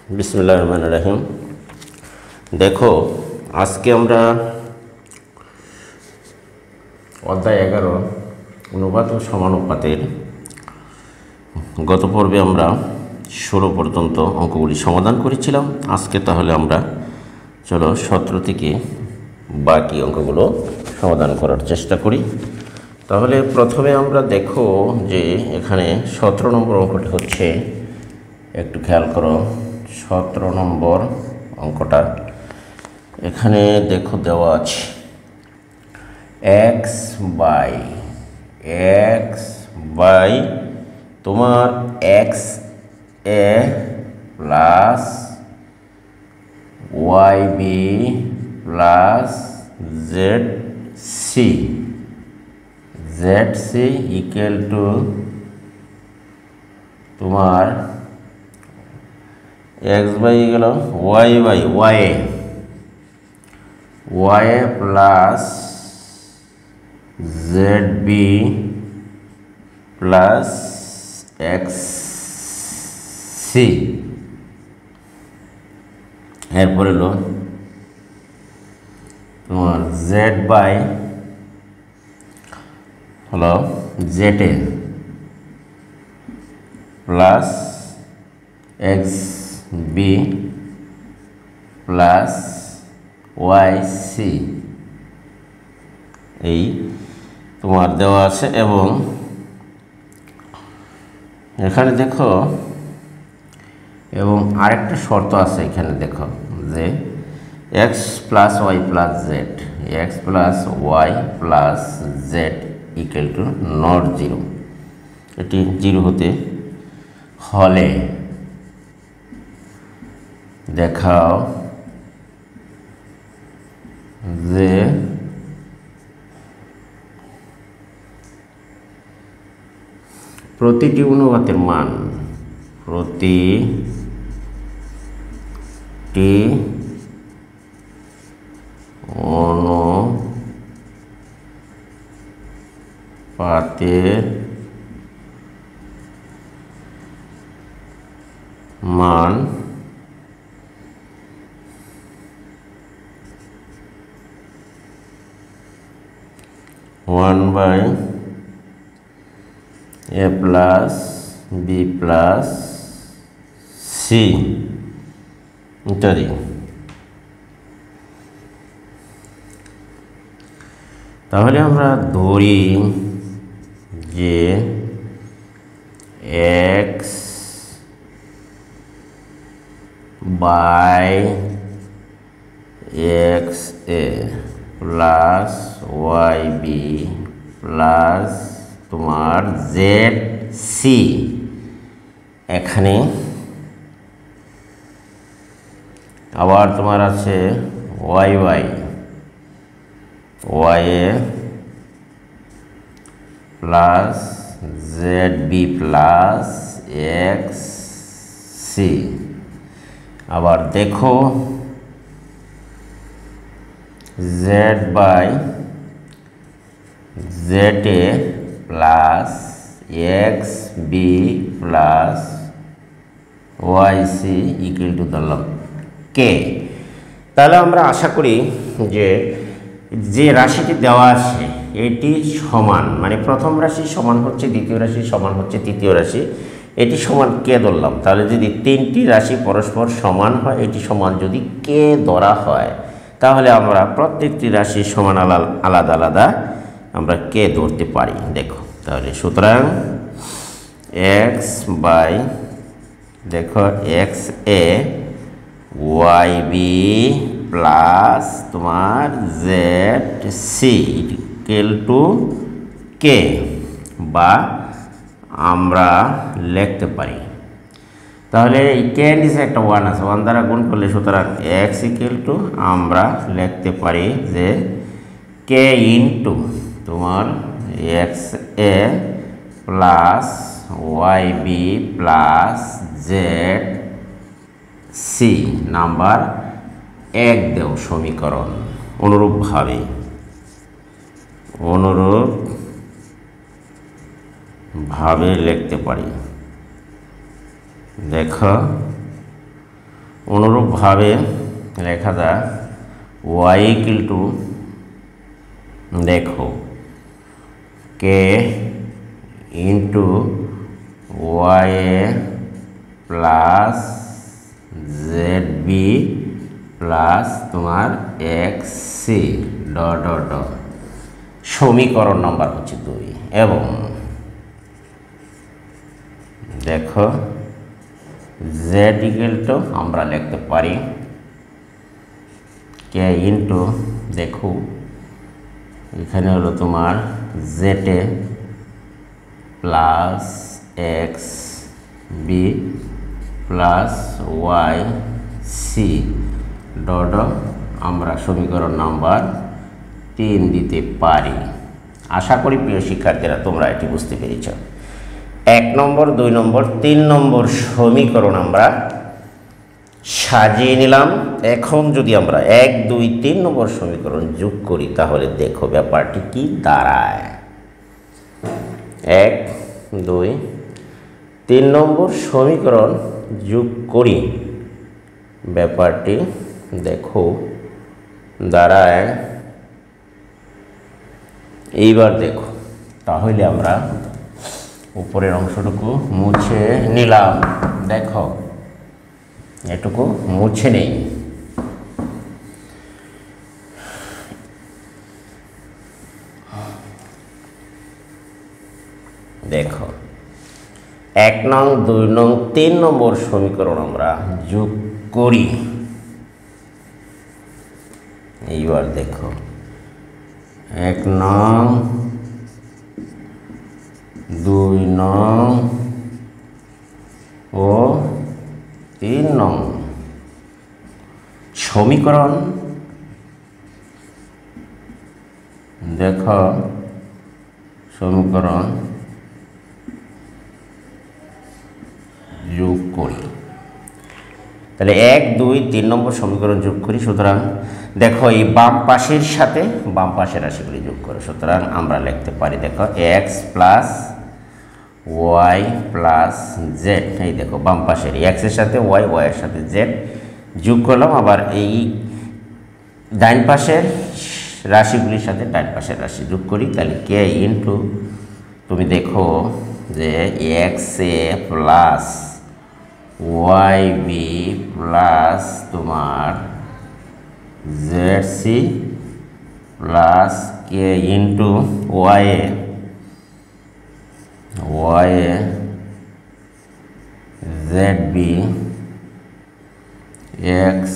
বিসমিল্লাহির রহমানির রহিম। দেখো, আজকে আমরা অধ্যায় 11 অনুপাত ও সমানুপাতের গত পর্বে আমরা 16 পর্যন্ত অঙ্কগুলি সমাধান করেছিলাম। আজকে তাহলে আমরা চলো 17 থেকে বাকি অঙ্কগুলো সমাধান করার চেষ্টা করি। তাহলে প্রথমে আমরা দেখো যে এখানে 17 নম্বর অঙ্কটি হচ্ছে, একটু খেয়াল করো 17 নম্বর অঙ্কটা। এখানে দেখো দেওয়া আছে এক্স বাই তোমার X A plus Y B plus Z C equal to তোমার এক্স বাই গেল Y by Y plus Z B plus X C. এরপরে হলো তোমার জেড বাই হলো Z A plus X B plus Y C, এই তোমার দেওয়া আছে। এবং এখানে দেখো এবং আরেকটা শর্ত আছে এখানে দেখো যে x plus Y plus z, x plus Y plus z equal to not zero. এটি জিরো হতে হলে দেখাও যে প্রতিটি অনুপাতের মান অনুপাতের মান 1 by A plus B plus C ইত্যাদি। তাহলে আমরা ধরি যে X by X A plus Y B plus তোমার জেড সি, এখানে আবার তোমার আছে ওয়াই এ plus Z B plus X C. আবার দেখো Z by Z A plus X B plus Y C equal to ধরলাম কে। তাহলে আমরা আশা করি যে রাশিটি দেওয়া আছে এটি সমান, মানে প্রথম রাশি সমান হচ্ছে দ্বিতীয় রাশি সমান হচ্ছে তৃতীয় রাশি, এটি সমান কে ধরলাম। তাহলে যদি তিনটি রাশি পরস্পর সমান হয়, এটি সমান যদি কে ধরা হয়, তাহলে আমরা প্রত্যেকটি রাশি সমান আলাদা আলাদা আমরা কে ধরতে পারি। দেখো তাহলে সুতরাং এক্স বাই দেখো এক্স এ ওয়াই বি প্লাস তোমার জেড সি ইকুয়াল টু কে, বা আমরা লিখতে পারি তাহলে এই কে নিচে একটা 1 আছে, 1 দ্বারা গুণ করলে সুতরাং এক্স ইকুয়াল টু আমরা লিখতে পারি যে কে ইন্টু তোমার X A plus Y B plus Z C number 1 দেও সমীকরণ। অনুরূপভাবে লিখতে পারি। দেখো অনুরূপভাবে লেখা যায় y ইকুয়াল টু দেখো k into Y A plus Z B plus তোমার x c dot dot dot সমীকরণ নম্বর হচ্ছে 2 এবং দেখো জেড ইকুয়াল টু আমরা লিখতে পারি কে ইন্টু দেখো এখানে হলো তোমার Z A plus X B plus Y C dot আমরা সমীকরণ নাম্বার 3 দিতে পারি। আশা করি প্রিয় শিক্ষার্থীরা তোমরা এটি বুঝতে পেরেছ। 1 নম্বর 2 নম্বর 3 নম্বর সমীকরণ আমরা সাজিয়ে নিলাম। এখন যদি আমরা 1 2 3 নম্বর সমীকরণ যোগ করি তাহলে দেখো ব্যাপারটি কি দাঁড়ায়। 1 2 3 নম্বর সমীকরণ যোগ করি, ব্যাপারটি দেখো দাঁড়ায়। এইবার দেখো তাহলে আমরা উপরের অংশটুকু মুছে নিলাম। দেখো এটুকু মুছে নেই। দেখো 1 নং 2 নং 3 নম্বর সমীকরণ আমরা যোগ করি। এইবার দেখো 1 নং 2 নং ও 3 নং সমীকরণ দেখো সমীকরণ যোগ করি। তাহলে 1 2 3 নম্বর সমীকরণ যোগ করি। সুতরাং দেখো এই বাম পাশের সাথে বাম পাশের রাশিগুলি যোগ করো। সুতরাং আমরা লিখতে পারি দেখো x plus Y plus z. এই দেখো বাম পাশের x এর সাথে ওয়াই, ওয়াই এর সাথে জেড যোগ করলাম। আবার এই ডাইন পাশের রাশিগুলির সাথে ডাইন পাশের রাশি যোগ করি। তাহলে কে ইন্টু তুমি দেখো যে X A plus Y B plus তোমার Z C plus K into Y A Z B X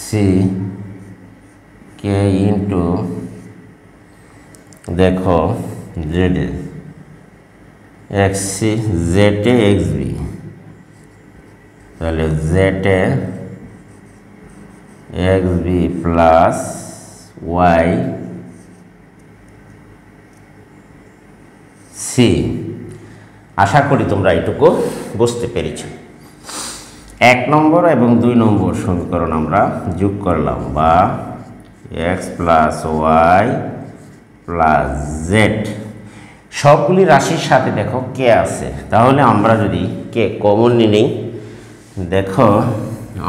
C K into দেখো Z X C Z A X B. তাহলে Z A X B plus Y C. আশা করি তোমরা এটুকু বুঝতে পেরেছ। 1 নম্বর এবং 2 নম্বর সমীকরণ আমরা যোগ করলাম, বা x plus Y plus z সবগুলি রাশির সাথে দেখো কে আছে। তাহলে আমরা যদি কে কমন নিই, দেখো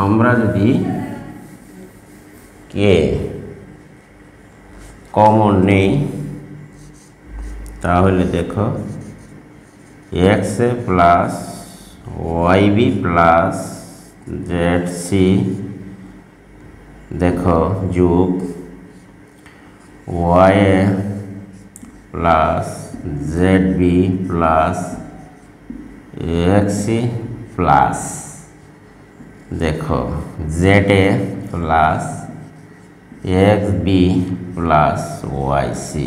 আমরা যদি কে কমন নেই তাহলে দেখো X A plus Y B plus Z C দেখো যোগ ওয়াই এ plus Z B plus X C plus দেখো Z A plus X B plus Y C.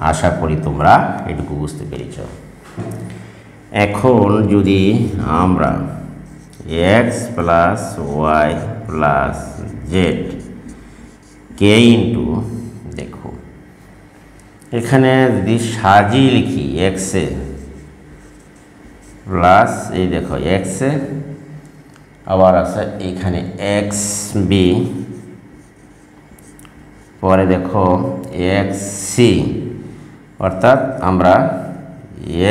আশা করি তোমরা এটুকু বুঝতে পেরেছ। এখন যদি আমরা X plus Y plus Z K into দেখো এখানে যদি সাজিয়ে লিখি এক্স এ প্লাস এই দেখো এক্স এ আবার আছে এখানে এক্স বি, পরে দেখো এক্স সি, অর্থাৎ আমরা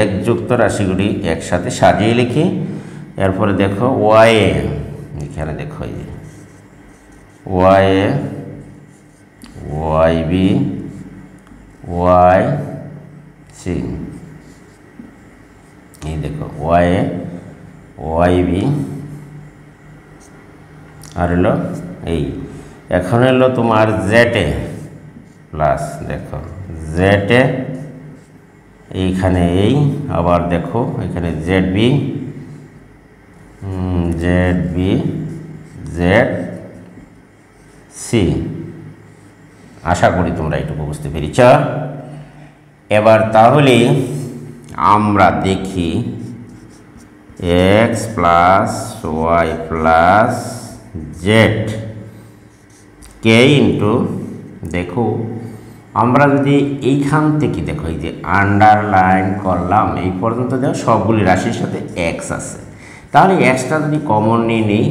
এক যুক্ত রাশিগুলি একসাথে সাজিয়ে লিখি। এরপরে দেখো ওয়াই এখানে দেখো এই যে Y A Y B Y C, এই দেখো ওয়াই এ ওয়াই বি আর হলো এই, এখন হলো তোমার জেড এ প্লাস দেখো জেড এ, এইখানে এই আবার দেখো এখানে জেড বি জেড সি। আশা করি তোমরা এটুকু বুঝতে পেরেছ। এবার তাহলে আমরা দেখি X plus Y plus Z K into, দেখো আমরা যদি এইখান থেকে দেখো এই যে আন্ডারলাইন করলাম এই পর্যন্ত দেখো সবগুলি রাশির সাথে এক্স আছে, তাহলে এক্সটা যদি কমন নিয়ে নিই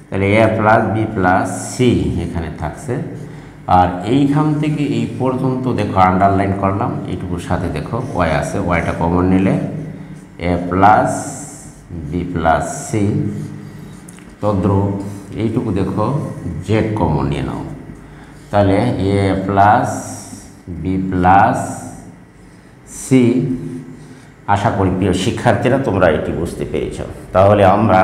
তাহলে a plus B plus C এখানে থাকছে। আর এইখান থেকে এই পর্যন্ত দেখো আন্ডারলাইন করলাম, এইটুকুর সাথে দেখো ওয়াই আছে, ওয়াইটা কমন নিলে এ প্লাস বি প্লাস সি। তদ্রূপ এইটুকু দেখো জেড কমন নিয়ে নাও, তাহলে a plus B plus C. আশা করি প্রিয় শিক্ষার্থীরা তোমরা এটি বুঝতে পেরেছ। তাহলে আমরা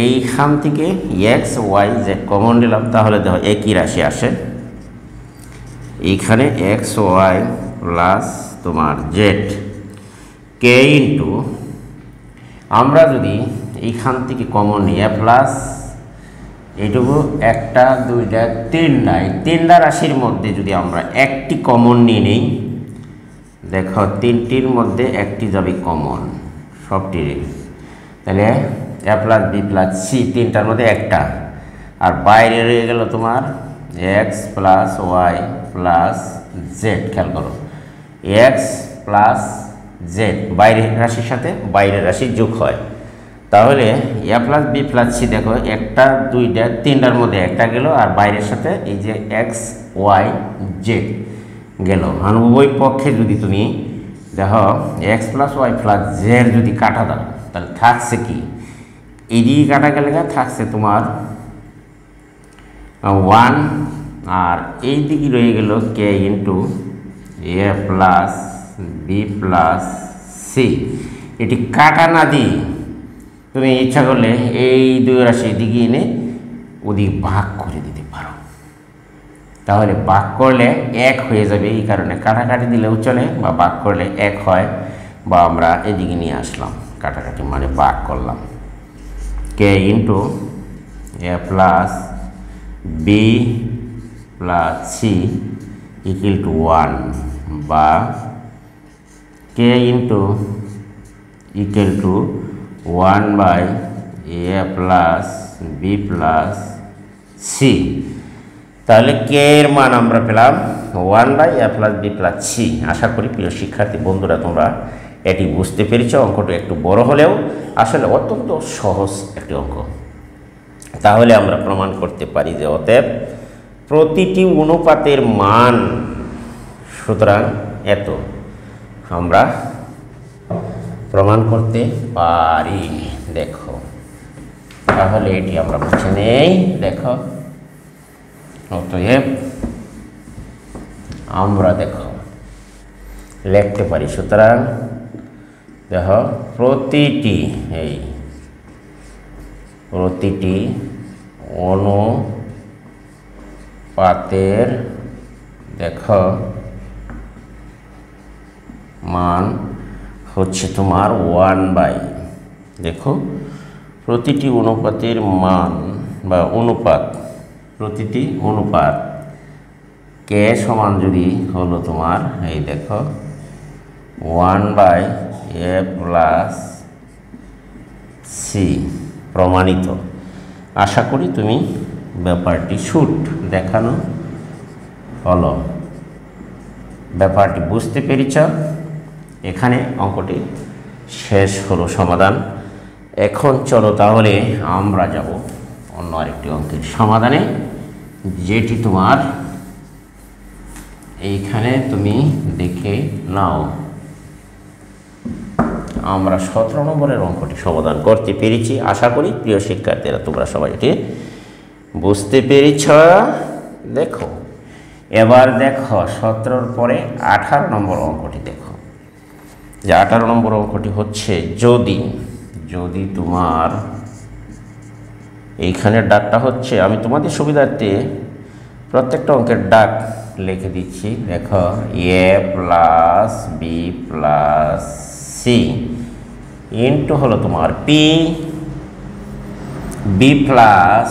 এইখান থেকে এক্স ওয়াই জেড কমন নিলাম, তাহলে দেখো একই রাশি আসে, এইখানে এক্স ওয়াই প্লাস তোমার জেড কে ইন্টু, আমরা যদি এইখান থেকে কমন নিই এ প্লাস এইটুকু একটা দুইটা তিনটা, এই তিনটা রাশির মধ্যে যদি আমরা একটি কমন নিয়ে নিই, দেখো তিনটির মধ্যে একটি যাবে কমন সবটির, তাহলে a plus B plus c তিনটার মধ্যে একটা, আর বাইরে রয়ে গেল তোমার x plus Y plus z. খেয়াল করো এক্স প্লাস জেড বাইরের রাশির সাথে বাইরের রাশি যোগ হয়, তাহলে a plus B plus C দেখো একটা দুইটা তিনটার মধ্যে একটা গেল, আর বাইরের সাথে এই যে এক্স ওয়াই জেড গেল। আর উভয় পক্ষে যদি তুমি দেখো x plus Y plus z যদি কাটা দাও তাহলে থাকছে কি, এদিকে কাটা গেলে থাকছে তোমার 1, আর এই দিকে রয়ে গেল কে into A plus B plus C. এটি কাটা না দিই তুমি ইচ্ছা করলে এই দুই রাশি দিকে এনে ওদিকে ভাগ করে দিতে পারো, তাহলে ভাগ করলে এক হয়ে যাবে। এই কারণে কাটাকাটি দিলেও চলে, বা ভাগ করলে এক হয়, বা আমরা এদিকে নিয়ে আসলাম কাটাকাটি মানে ভাগ করলাম। K into A plus B plus C equal to 1, বা K into equal to 1 by A plus B plus C. তাহলে কে এর মান আমরা পেলাম 1 by A plus B plus C. আশা করি প্রিয় শিক্ষার্থী বন্ধুরা তোমরা এটি বুঝতে পেরেছ। অঙ্কটা একটু বড় হলেও আসলে অত্যন্ত সহজ একটি অঙ্ক। তাহলে আমরা প্রমাণ করতে পারি যে অতএব প্রতিটি অনুপাতের মান সুতরাং এত, আমরা প্রমাণ করতে পারি। দেখো তাহলে এটি আমরা মুছে নেই। দেখো অতএব আমরা দেখো লিখতে পারি, সুতরাং দেখো প্রতিটি অনুপাতের দেখো মান হচ্ছে তোমার 1 বাই, দেখো প্রতিটি অনুপাতের মান বা অনুপাত, প্রতিটি অনুপাত কে সমান যদি হলো তোমার এই দেখো 1 বাই এ প্লাস সি প্রমাণিত। আশা করি তুমি ব্যাপারটি শুট দেখানো হলো, ব্যাপারটি বুঝতে পেরেছ। এখানে অঙ্কটি শেষ হলো সমাধান। এখন চলো তাহলে আমরা যাব অন্য আরেকটি অঙ্কের সমাধানে, যেটি তোমার এইখানে তুমি দেখে নাও। আমরা 17 নম্বরের অঙ্কটি সমাধান করতে পেরেছি। আশা করি প্রিয় শিক্ষার্থীরা তোমরা সবাই এটি বুঝতে পেরেছ। দেখো এবার দেখো 17 পরে 18 নম্বর অঙ্কটি দেখো, যে 18 নম্বর অঙ্কটি হচ্ছে যদি তোমার এইখানের ডাকটা হচ্ছে, আমি তোমাদের সুবিধার্থে প্রত্যেকটা অঙ্কের ডাক লিখে দিচ্ছি। দেখো এ plus B plus C into হলো তোমার P, B plus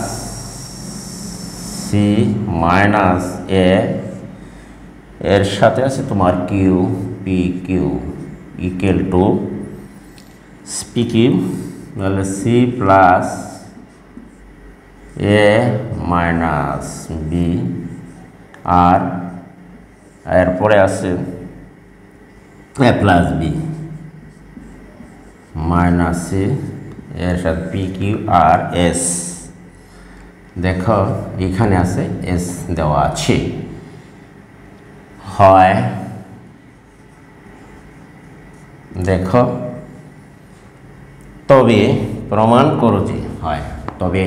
C minus A, এর সাথে আছে তোমার Q, P Q equal to P Q তাহলে সি প্লাস এ মাইনাস বি, আর এরপরে আছে A plus B minus C, এর সাথে পি কিউ আর এস। দেখো এখানে আছে এস দেওয়া আছে, হয় দেখো তবে প্রমাণ করো যে হয়, তবে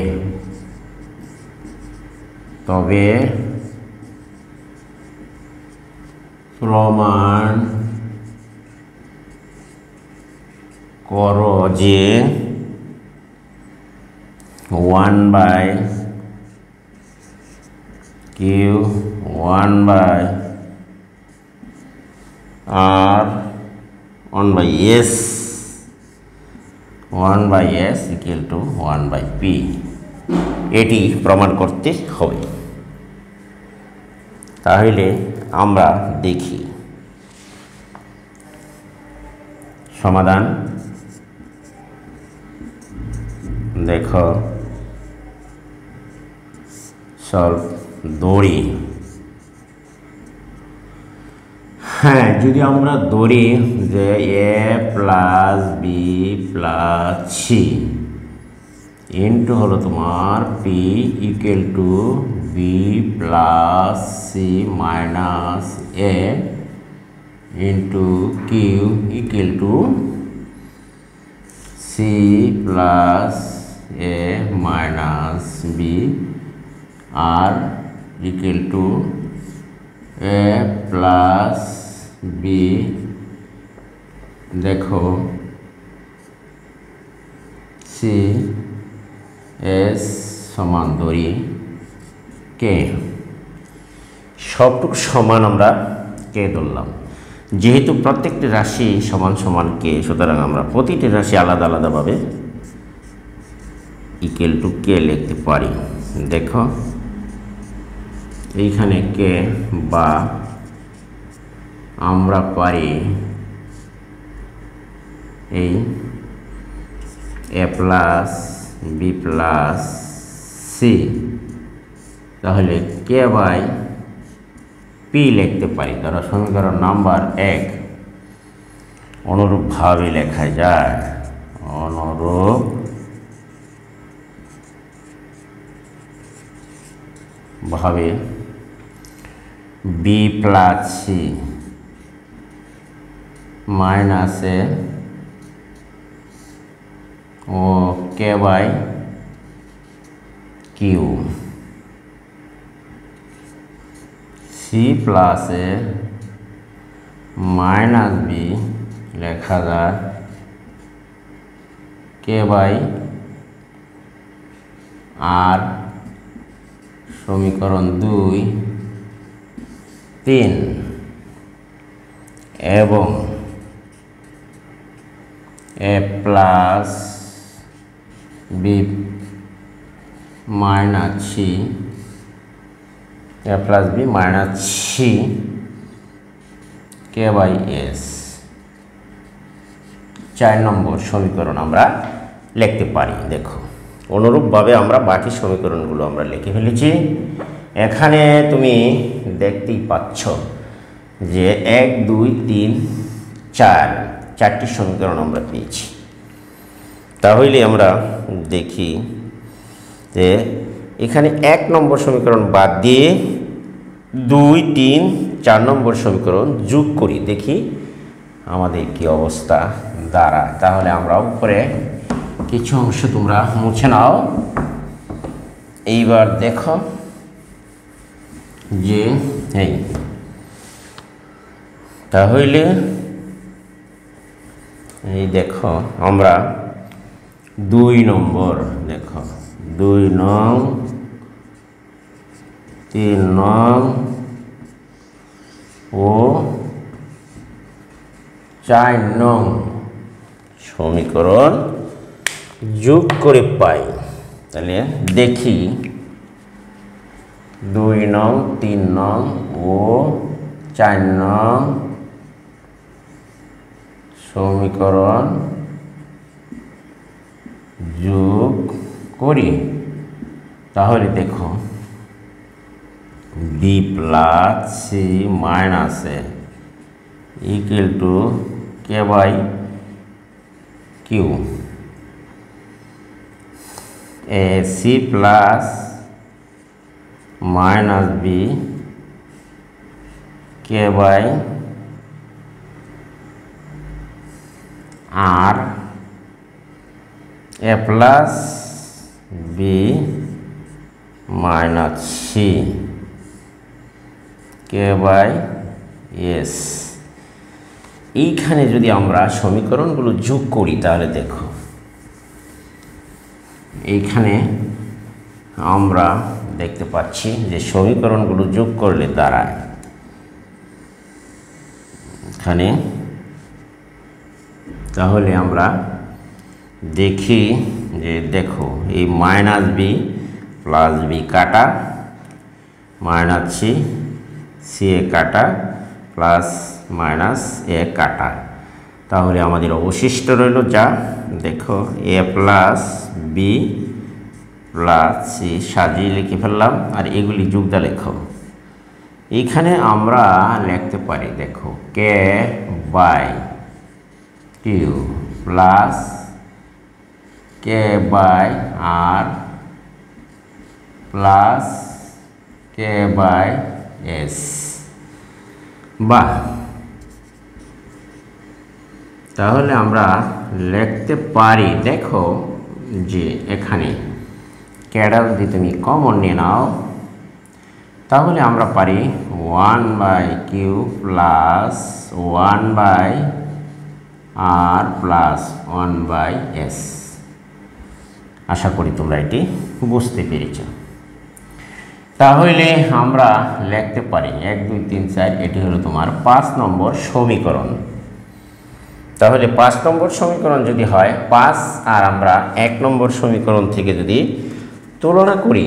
প্রমাণ করো যে 1/Q 1/R 1/S equal to 1/P, এটি প্রমাণ করতে হবে। তাহলে আমরা দেখি সমাধান। দেখো সলভ দড়ি, হ্যাঁ যদি আমরা ধরি যে a plus B plus C into হলো তোমার p equal to b plus C minus a into q equal to c plus A minus B r equal to a plus b. দেখো সি এস সমান ধরি কে, সবটুকু সমান আমরা কে ধরলাম। যেহেতু প্রত্যেকটি রাশি সমান সমান কে, সুতরাং আমরা প্রতিটি রাশি আলাদা আলাদাভাবে ইকুয়াল টু কে লিখতে পারি। দেখো এইখানে কে বা আমরা পারি এই এ প্লাস বি প্লাস সি, তাহলে কে বাই পি লিখতে পারি। ধরো সমীকরণ নাম্বার 1 অনুরূপভাবে লেখা যায়, অনুরূপ ভাবে b plus C minus a ও k by q, c plus A minus b লেখা যায় কে বাই আর, সমীকরণ 2 3 এবং a plus B minus c, a plus B minus c k by s. 4 নম্বর সমীকরণ আমরা লিখতে পারি। দেখো অনুরূপভাবে আমরা বাকি সমীকরণগুলো আমরা লিখে ফেলেছি। এখানে তুমি দেখতেই পাচ্ছ যে 1 2 3 4 চারটি সমীকরণ আমরা পেয়েছি। তাহলে আমরা দেখি যে এখানে 1 নম্বর সমীকরণ বাদ দিয়ে 2 3 4 নম্বর সমীকরণ যোগ করি। দেখি আমাদের কি অবস্থা দাঁড়ায়। তাহলে আমরা উপরে কিছু অংশ তোমরা মুছে নাও। এইবার দেখো যে এই তাহলে এই দেখো আমরা 2 নম্বর দেখো 2 নং 3 নং ও 4 নং সমীকরণ যোগ করে পাই। তাহলে দেখি 2 নং 3 নং ও 4 নং সমীকরণ যোগ করি। তাহলে দেখো b plus c minus a equal to k by q ac plus minus b k by r a plus b minus c k by s। এইখানে যদি আমরা সমীকরণগুলো যোগ করি তাহলে দেখো এইখানে আমরা দেখতে পাচ্ছি যে সমীকরণগুলো যোগ করলে দাঁড়ায় এখানে। তাহলে আমরা দেখি যে দেখো এই মাইনাস বি প্লাস বি কাটা মাইনাস সি সি এ কাটা প্লাস মাইনাস এ কাটা। তাহলে আমাদের অবশিষ্ট রইল যা দেখো এ প্লাস বি প্লাস সি সাজিয়ে লিখে ফেললাম। আর এগুলি যোগদা লেখো। এইখানে আমরা লিখতে পারি দেখো k by q plus k by r plus k by s. বাহ, তাহলে আমরা লিখতে পারি দেখো যে এখানে ক্যাডা যদি তুমি কমন নিয়ে নাও তাহলে আমরা পারি 1 by q plus 1 by r plus 1 by s. আশা করি তোমরা এটি বুঝতে পেরেছ। তাহলে আমরা লিখতে পারি 1 2 3 4 এটি হলো তোমার 5 নম্বর সমীকরণ। তাহলে 5 নম্বর সমীকরণ যদি হয় 5 আর আমরা 1 নম্বর সমীকরণ থেকে যদি তুলনা করি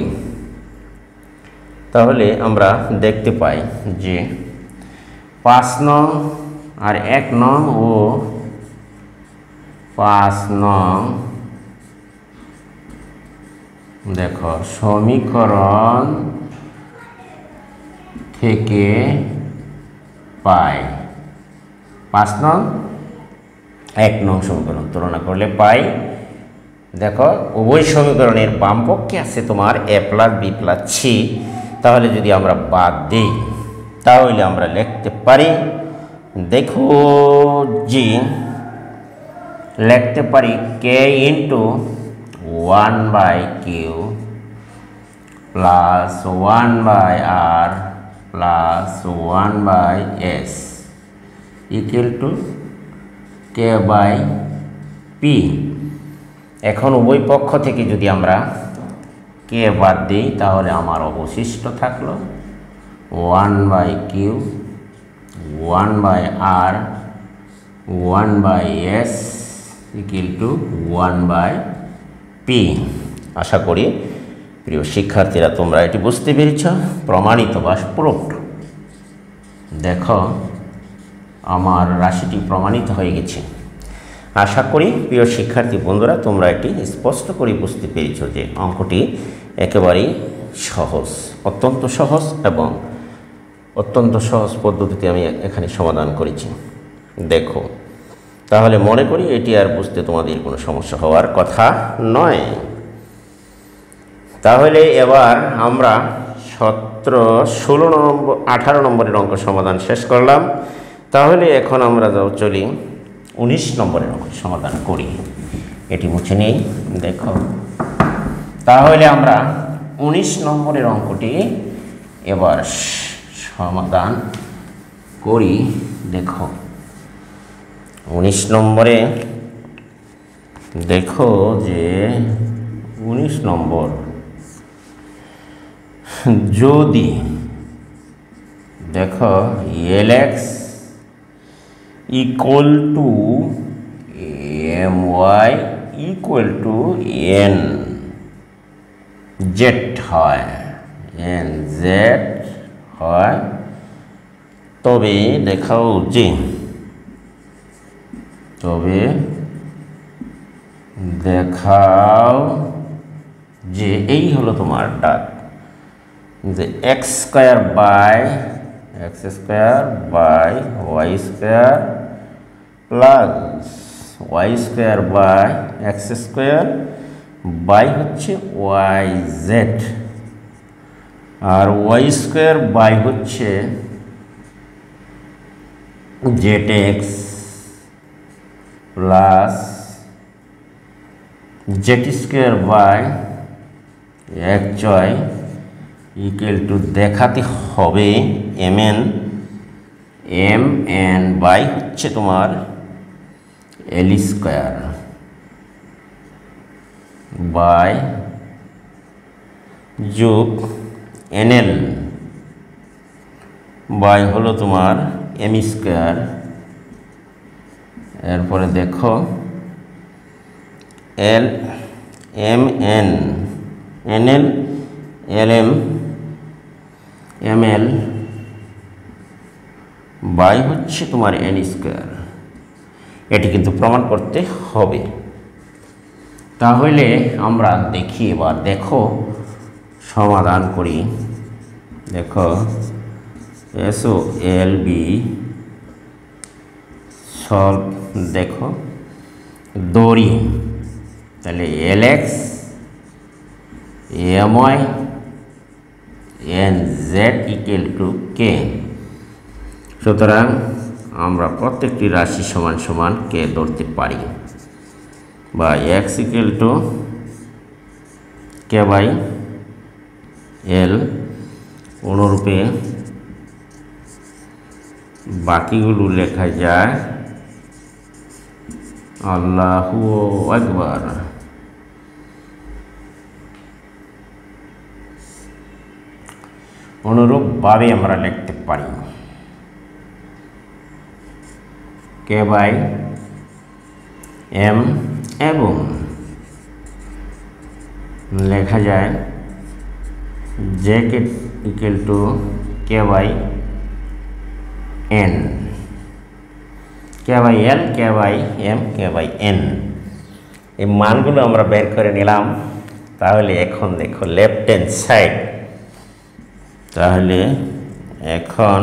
তাহলে আমরা দেখতে পাই যে 5 নং আর 1 নং ও 5 নং দেখো সমীকরণ থেকে পাই 5 নং 1 নং সমীকরণ তুলনা করলে পাই। দেখো উভয় সমীকরণের বাম পক্ষে আছে তোমার এ প্লাস বি প্লাস সি। তাহলে যদি আমরা বাদ দিই তাহলে আমরা লিখতে পারি দেখো জি লিখতে পারি k into 1 by q plus 1 by r plus 1 by s equal to k by p. এখন উভয় পক্ষ থেকে যদি আমরা কে বাদ দিই তাহলে আমার অবশিষ্ট থাকলো 1 by q 1 by r 1 by s equal to 1 by p. আশা করি প্রিয় শিক্ষার্থীরা তোমরা এটি বুঝতে পেরেছ। প্রমাণিত বা প্রুফড। দেখো আমার রাশিটি প্রমাণিত হয়ে গেছে। আশা করি প্রিয় শিক্ষার্থী বন্ধুরা তোমরা এটি স্পষ্ট করে বুঝতে পেরেছ যে অঙ্কটি একেবারেই সহজ, অত্যন্ত সহজ এবং অত্যন্ত সহজ পদ্ধতিতে আমি এখানে সমাধান করেছি। দেখো তাহলে মনে করি এটি আর বুঝতে তোমাদের কোনো সমস্যা হওয়ার কথা নয়। তাহলে এবার আমরা 17 16 নম্বর 18 নম্বরের অঙ্ক সমাধান শেষ করলাম। তাহলে এখন আমরা চলি 19 নম্বরের অঙ্ক সমাধান করি। এটি মুছে নেই, দেখো। তাহলে আমরা 19 নম্বরের অঙ্কটি এবার সমাধান করি। দেখো 19 নম্বরে দেখো যে 19 নম্বর, যদি দেখো Lx equal to My equal to N Z হয়, NZ হয়, তবে দেখাও যে এই হলো তোমার ডাক যে x square by y square plus y square by x square by হচ্ছে yz, আর y স্কয়ার বাই হচ্ছে zx plus z square by xy equal to দেখাতে হবে mn বাই হচ্ছে তোমার l স্কয়ার বাই যোগ nl বাই হলো তোমার m স্কয়ার। এরপরে দেখো l mn nl lm ml by হচ্ছে তোমার n স্কয়ার। এটি কিন্তু প্রমাণ করতে হবে। তাহলে আমরা দেখি, এবার দেখো সমাধান করি। দেখো SOLV সলভ, দেখো দড়ি, তাহলে Lx My NZ equal to K। সুতরাং আমরা প্রত্যেকটি রাশি সমান সমান K ধরতে পারি, বা x equal to K by L। অনুরূপে বাকিগুলো লেখা যায় আল্লাহু আকবার। অনুরূপভাবে আমরা লিখতে পারি K বাই M এবং লেখা যায় J equal to K by N, K by L, K by M, K by N। এই মানগুলো আমরা বের করে নিলাম। তাহলে এখন দেখো লেফট হ্যান্ড সাইড, তাহলে এখন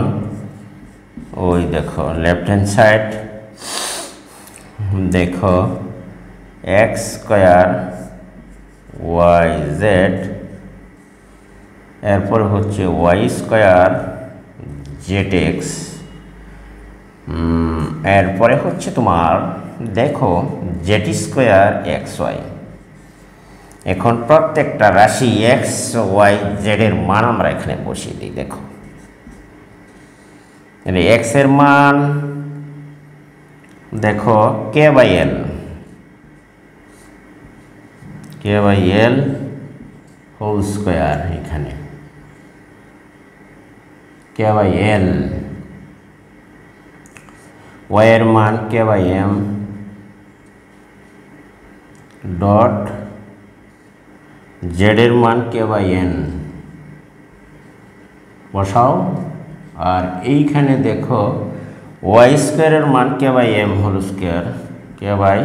ওই দেখো লেফট হ্যান্ড সাইড, দেখো x স্কয়ার yz, এরপর হচ্ছে y স্কয়ার zx, এরপরে হচ্ছে তোমার দেখো z স্কয়ার xy। এখন প্রত্যেকটা রাশি x y z এর মান আমরা এখানে বসিয়ে দিই। দেখো x এর মান দেখো k by l whole square, এখানে k বাই l। y এর মান k by m dot z এর মান k বাই n বসাও। আর এইখানে দেখো y স্কয়ারের মান k by m whole square, k by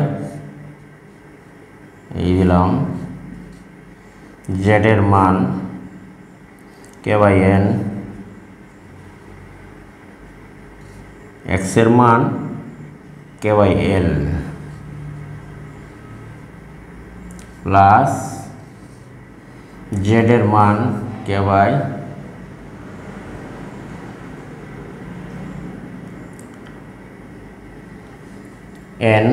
এই দিলাম z এর মান k বাই n, x এর মান k by l plus z এর মান k বাই এন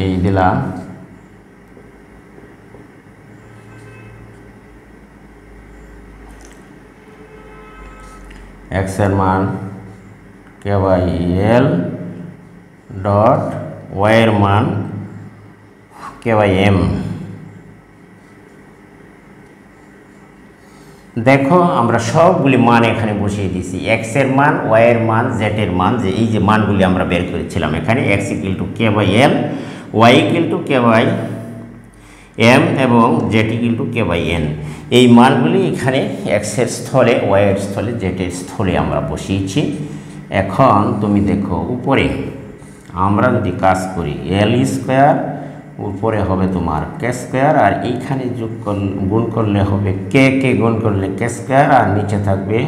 এই দিলাম x এর মান কে বাই এল ডট y এর মান কে বাই এম। দেখো আমরা সবগুলি মান এখানে বসিয়ে দিয়েছি, x এর মান, y এর মান, z এর মান, যে এই যে মানগুলি আমরা বের করেছিলাম এখানে x equal to k by l, y equal to k by m এবং z equal to k by n. এই মানগুলি এখানে x এর স্থলে, y এর স্থলে, z এর স্থলে আমরা বসিয়েছি। এখন তুমি দেখো উপরে আমরা যদি কাজ করি এল স্কোয়ার, উপরে হবে তোমার কে স্কোয়ার, আর এইখানে গুণ করলে হবে কে গুণ করলে কে স্কোয়ার, আর নিচে থাকবে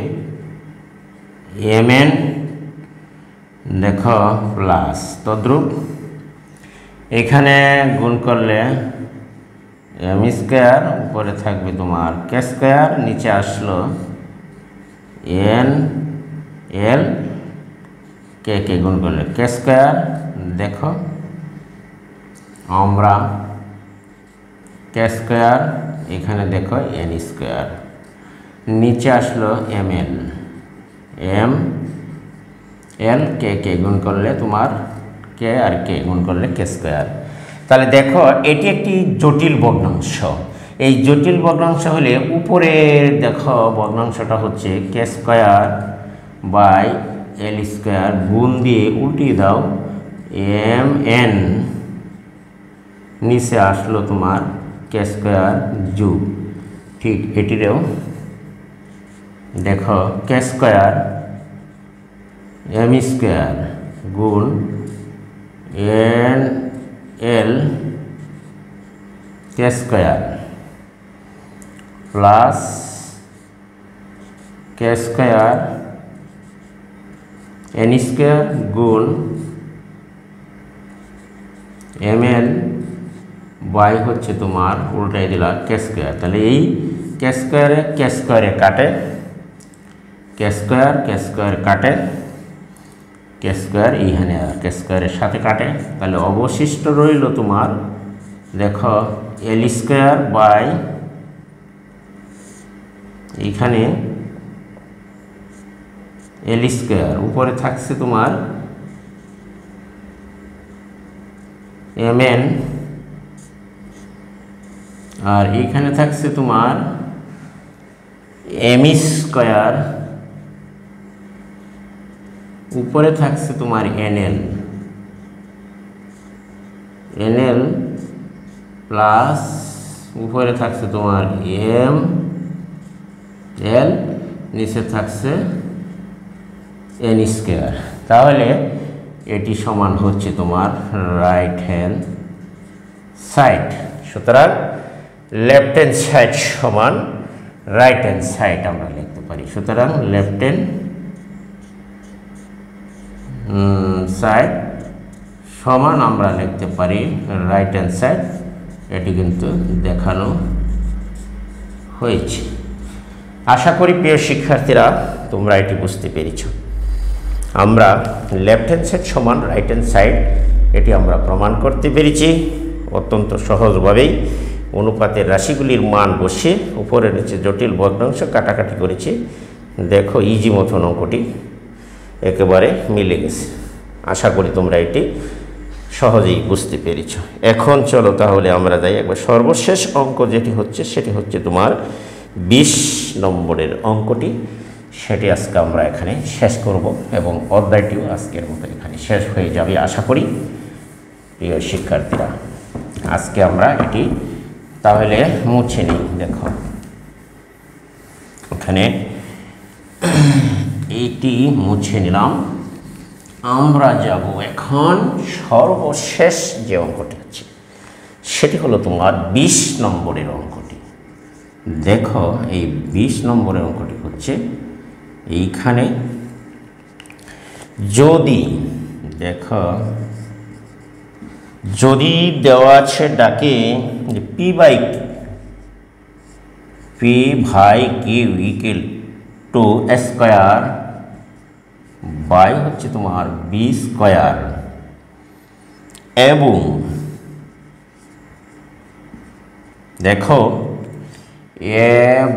এম এন দেখো প্লাস তদ্রুপ এখানে গুণ করলে এম স্কোয়ার, উপরে থাকবে তোমার কে স্কোয়ার, নিচে আসলো এন এল, কে গুণ করলে কে স্কোয়ার। দেখো আমরা কে স্কোয়ার, এখানে দেখো এন স্কোয়ার, নিচে আসলো এম এল, কে গুণ করলে তোমার কে, আর কে গুণ করলে কে স্কোয়ার। তাহলে দেখো এটি একটি জটিল ভগ্নাংশ। এই জটিল ভগ্নাংশ হলে উপরের দেখো ভগ্নাংশটা হচ্ছে কে স্কোয়ার বাই এল স্কোয়ার, গুণ দিয়ে উল্টিয়ে দাও এম এন, নিচে আসলো তোমার কে স্কোয়ার যুগ, ঠিক এটিরও দেখো কে স্কোয়ার এম স্কোয়ার গুণ এন এল কে স্কোয়ার প্লাস কে স্কোয়ার এন স্কোয়ার গুণ এম এল বাই হচ্ছে তোমার উল্টাই দিলা কে স্কোয়ার। তাহলে এই কে স্কোয়ারে কাটে, কে স্কোয়ার কাটে, কে স্কোয়ার এইখানে আর কে স্কোয়ারের সাথে কাটে। তাহলে অবশিষ্ট রইল তোমার দেখো এল স্কোয়ার বাই এইখানে এল স্কোয়ার, উপরে থাকছে তোমার এম এন, আর এইখানে থাকছে তোমার এম স্কোয়ার, উপরে থাকছে তোমার এনএল প্লাস উপরে থাকছে তোমার এম এল, নিচে থাকছে এন স্কোয়ার। তাহলে এটি সমান হচ্ছে তোমার রাইট হ্যান্ড সাইড। সুতরাং লেফট হ্যান্ড সাইড সমান রাইট হ্যান্ড সাইড আমরা লিখতে পারি। সুতরাং লেফট হ্যান্ড সাইড সমান আমরা লিখতে পারি রাইট হ্যান্ড সাইড। এটি কিন্তু দেখানো হয়েছে। আশা করি প্রিয় শিক্ষার্থীরা তোমরা এটি বুঝতে পেরেছ। আমরা লেফট হ্যান্ড সাইড সমান রাইট হ্যান্ড সাইড এটি আমরা প্রমাণ করতে পেরেছি অত্যন্ত সহজভাবেই। অনুপাতের রাশিগুলির মান বসে উপরে নিচে জটিল ভগ্নাংশ কাটাকাটি করেছি। দেখো ইজি মতন অঙ্কটি একেবারে মিলে গেছে। আশা করি তোমরা এটি সহজেই বুঝতে পেরেছ। এখন চলো তাহলে আমরা যাই একবার সর্বশেষ অঙ্ক যেটি হচ্ছে সেটি হচ্ছে তোমার 20 নম্বরের অঙ্কটি। সেটি আজকে আমরা এখানে শেষ করব এবং অধ্যায়টিও আজকের মতো এখানে শেষ হয়ে যাবে আশা করি। প্রিয় শিক্ষার্থীরা আজকে আমরা এটি তাহলে মুছে নিই। দেখো ওখানে এইটি মুছে নিলাম। আমরা যাব এখন সর্বশেষ যে অঙ্কটি আছে সেটি হলো তোমার 20 নম্বরের অঙ্কটি। দেখো এই 20 নম্বরের অঙ্কটি হচ্ছে এইখানে যদি দেখো যদি দেওয়া আছে ডাকে p by q equal to square by হচ্ছে তোমার বি স্কয়ার এবং দেখো a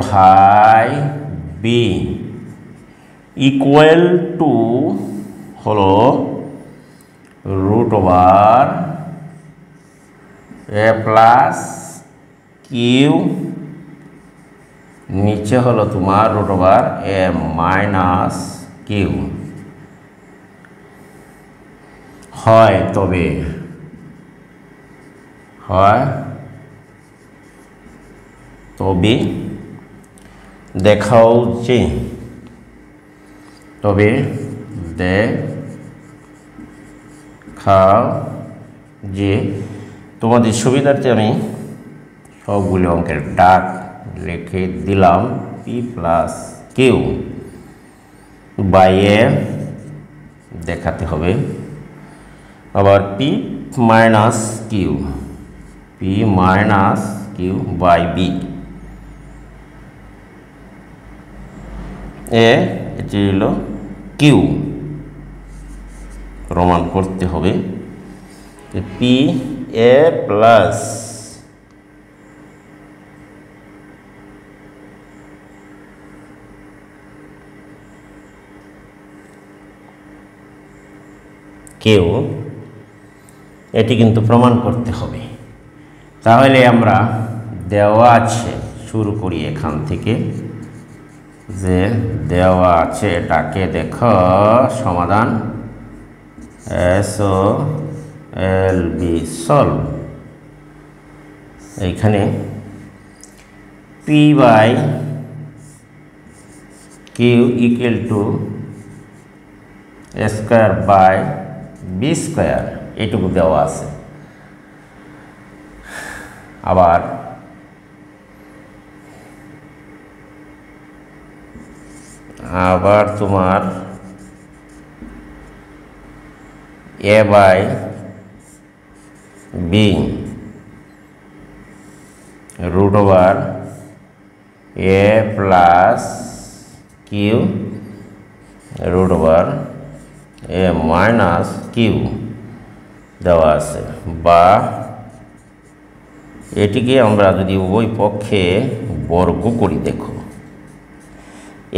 by b equal to হলো root over a plus q নিচে হলো তোমার root over a minus q হয় তবে দেখাও যে তোমাদের সুবিধার্থে আমি সবগুলো অঙ্কের ডাক লিখে দিলাম p plus q by a দেখাতে হবে, আবার p minus Q by b এটি হলো কিউ প্রমাণ করতে হবে। পি এ প্লাস কিউ এটি কিন্তু প্রমাণ করতে হবে। তাহলে আমরা দেওয়া আছে, শুরু করি এখান থেকে, যে দেওয়া আছে এটাকে দেখো সমাধান SOLV সলভ। এইখানে p by q equal to a square by b square এইটুকু দেওয়া আছে। আবার তোমার a by b root over a plus q root over a minus q দেওয়া আছে, বা এটিকে আমরা যদি উভয় পক্ষে বর্গ করি, দেখো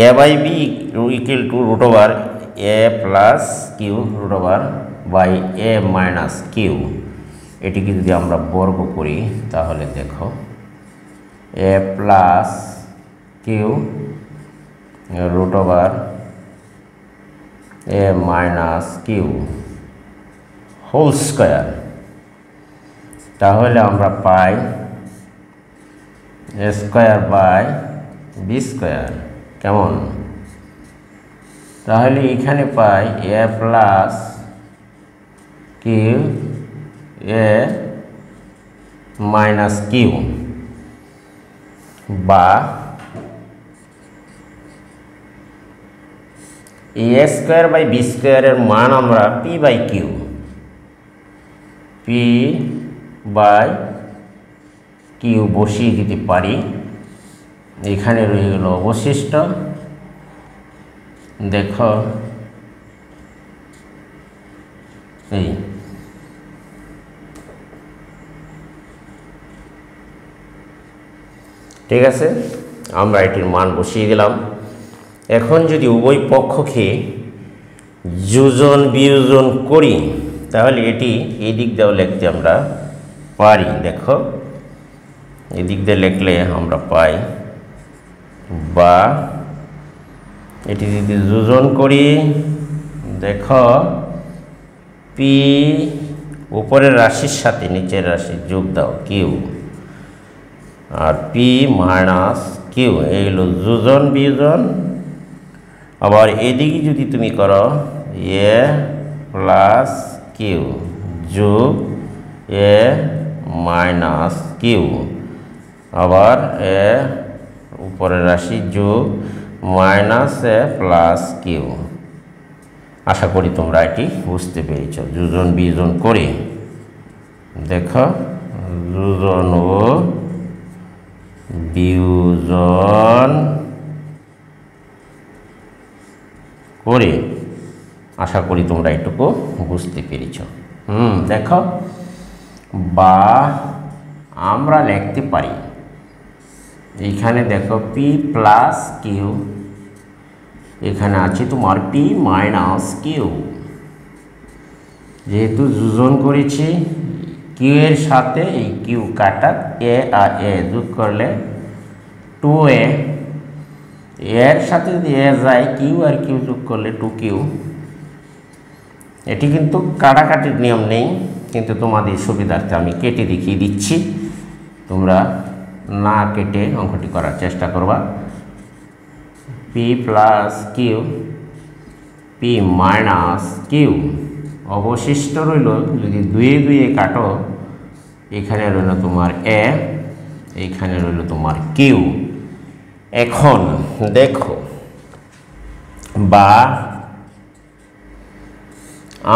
a by b equal to root over a plus q root over by a minus q, এটিকে যদি আমরা বর্গ করি তাহলে দেখো এ plus q root over a minus q whole square, তাহলে আমরা পাই a square by b square. কেমন? তাহলে এখানে পাই a plus q a minus q, বা এ স্কয়ার বাই বি স্কয়ারের মান আমরা পি বাই কিউ বসিয়ে দিতে পারি। এখানে রয়ে গেল অবশিষ্ট, দেখো এই ঠিক আছে, আমরা এটির মান বসিয়ে দিলাম। এখন যদি উভয় পক্ষকে যোজন বিয়োজন করি তাহলে এটি এই দিক দিয়েও লিখতে আমরা পারি। দেখো এদিক দিয়ে লিখলে আমরা পাই, বা এটি যদি যোজন করি, দেখো পি উপরের রাশির সাথে নিচের রাশি যোগ দাও কিউ, আর পি মাইনাস কিউ এইগুলো যোজন বিয়োজন। আবার এদিকে যদি তুমি করো এ প্লাস কিউ যোগ এ মাইনাস কিউ, আবার এ উপরের রাশি যোগ মাইনাস এ প্লাস কিউ। আশা করি তোমরা এটি বুঝতে পেরেছ। যোজন বিয়োজন করে দেখো, যোজন ও বিয়োজন করে আশা করি তোমরা এটুকু বুঝতে পেরেছ। দেখো, বা আমরা লিখতে পারি এইখানে দেখো পি প্লাস কিউ, এখানে আছে তোমার পি মাইনাস কিউ। যেহেতু যোজন করেছি কিউ এর সাথে এই কিউ কাটা, এ আর এ যোগ করলে 2a, এর সাথে যদি এ যায় কিউ আর কিউ যোগ করলে 2q। এটি কিন্তু কাটাকাটির নিয়ম নেই, কিন্তু তোমাদের সুবিধার্থে আমি কেটে দেখিয়ে দিচ্ছি, তোমরা না কেটে অঙ্কটি করার চেষ্টা করবা। P plus Q, P minus Q, অবশিষ্ট রইল যদি দুয়ে দুয়ে কাটো, এখানে রইল তোমার এ, এইখানে রইল তোমার কিউ। এখন দেখো, বা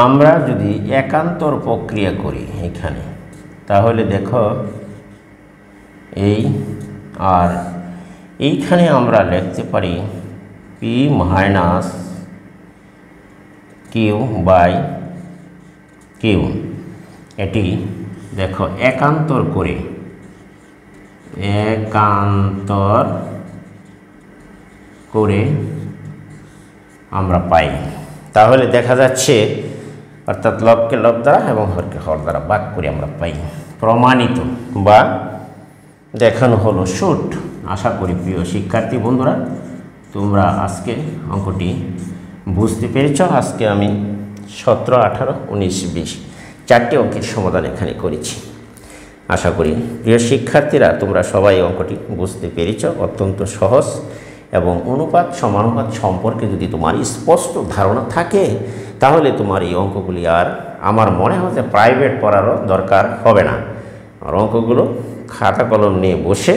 আমরা যদি একান্তর প্রক্রিয়া করি এখানে, তাহলে দেখো এই আর এইখানে আমরা লিখতে পারি P minus Q by Q. এটি দেখো একান্তর করে, একান্তর করে আমরা পাই। তাহলে দেখা যাচ্ছে, অর্থাৎ লবকে লব দ্বারা এবং হরকে হর দ্বারা ভাগ করে আমরা পাই। প্রমাণিত বা দেখানো হলো শুট। আশা করি প্রিয় শিক্ষার্থী বন্ধুরা তোমরা আজকে অঙ্কটি বুঝতে পেরেছ। আজকে আমি 17, 18, 19, 20 চারটি অঙ্কের সমাধান এখানে করেছি। আশা করি প্রিয় শিক্ষার্থীরা তোমরা সবাই অঙ্কটি বুঝতে পেরেছ। অত্যন্ত সহজ এবং অনুপাত সমানুপাত সম্পর্কে যদি তোমার স্পষ্ট ধারণা থাকে, তাহলে তোমার এই অঙ্কগুলি আর আমার মনে হয় যে প্রাইভেট পড়ারও দরকার হবে না। আর অঙ্কগুলো খাতা কলম নিয়ে বসে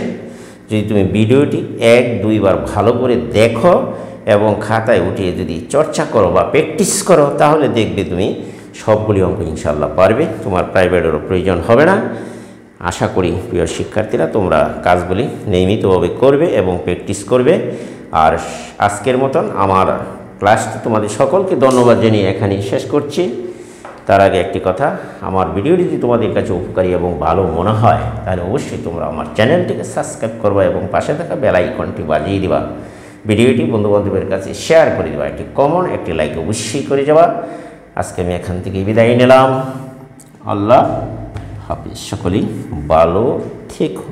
যদি তুমি ভিডিওটি 1-2 বার ভালো করে দেখো এবং খাতায় উঠিয়ে যদি চর্চা করো বা প্র্যাকটিস করো, তাহলে দেখবে তুমি সবগুলি অঙ্ক ইনশাল্লাহ পারবে, তোমার প্রাইভেটেরও প্রয়োজন হবে না। আশা করি প্রিয় শিক্ষার্থীরা তোমরা কাজগুলি নিয়মিতভাবে করবে এবং প্র্যাকটিস করবে। আর আজকের মতন আমার ক্লাসটি তোমাদের সকলকে ধন্যবাদ জানিয়ে এখানেই শেষ করছি। তার আগে একটি কথা, আমার ভিডিওটি যদি তোমাদের কাছে উপকারী এবং ভালো মনে হয়, তাহলে অবশ্যই তোমরা আমার চ্যানেলটিকে সাবস্ক্রাইব করবা এবং পাশে থাকা বেল আইকনটি বাজিয়ে দিবা। ভিডিওটি বন্ধুবান্ধবের কাছে শেয়ার করে দেবা, একটি কমেন্ট, একটি লাইক অবশ্যই করে যাবা। আজকে আমি এখান থেকে বিদায় নিলাম। আল্লাহ হাফিজ। সকলেই ভালো থেকো।